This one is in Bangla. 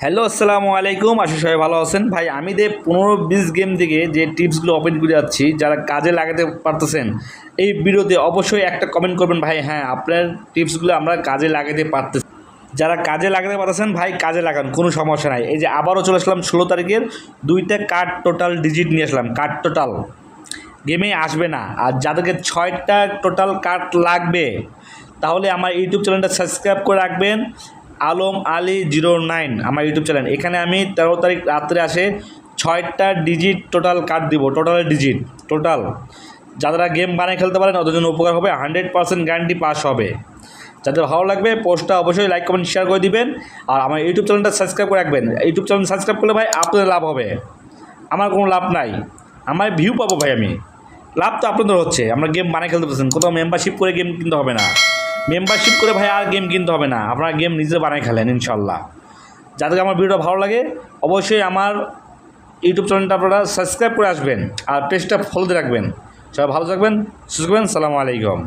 হ্যালো আসসালামু আলাইকুম, আশা সবাই ভালো আছেন। ভাই আমি 15-20 গেম থেকে যে টিপসগুলো ওপেন করে যাচ্ছি, যারা কাজে লাগাতে পারতেছেন এই ভিডিওতে অবশ্যই একটা কমেন্ট করবেন ভাই, হ্যাঁ আপনার টিপসগুলো আমরা কাজে লাগাতে পারতেছি। যারা কাজে লাগাতে পারতেছেন ভাই কাজে লাগান, কোনো সমস্যা নাই। এই যে আবারও চলে আসলাম 16 তারিখের 2টা কার্ড টোটাল ডিজিট নিয়ে আসলাম। কার্ড টোটাল গেমে আসবে না, আর যাদেরকে 6টা টোটাল কার্ড লাগবে তাহলে আমার ইউটিউব চ্যানেলটা সাবস্ক্রাইব করে রাখবেন, আলম আলী 09 আমার ইউটিউব চ্যানেল। এখানে আমি 13 তারিখ রাত্রে আসে 6টা ডিজিট টোটাল কার্ড দিব, টোটালের ডিজিট টোটাল। যারা গেম বানিয়ে খেলতে পারেন ওদের জন্য উপকার হবে, 100% গ্যারান্টি পাস হবে। যাদের ভালো লাগবে পোস্টটা অবশ্যই লাইক কমেন্ট শেয়ার করে দিবেন, আর আমার ইউটিউব চ্যানেলটা সাবস্ক্রাইব করে রাখবেন। ইউটিউব চ্যানেল সাবস্ক্রাইব করলে ভাই আপনাদের লাভ হবে, আমার কোনো লাভ নাই। আমার ভিউ পাবো ভাই, আমি লাভ তো আপনাদের হচ্ছে। আমরা গেম বানিয়ে খেলতে পারছেন, কোথাও মেম্বারশিপ করে গেম কিনতে হবে না। মেম্বারশিপ করে ভাই আর গেম কিনতে হবে না, আপনারা গেম নিজে বানিয়ে খেলেন ইনশাল্লাহ। যাদেরকে আমার ভিডিওটা ভালো লাগে অবশ্যই আমার ইউটিউব চ্যানেলটা আপনারা সাবস্ক্রাইব করে আসবেন, আর পেজটা ফলো দিয়ে রাখবেন। সবাই ভালো থাকবেন, সুস্থ থাকবেন। সালামু আলাইকুম।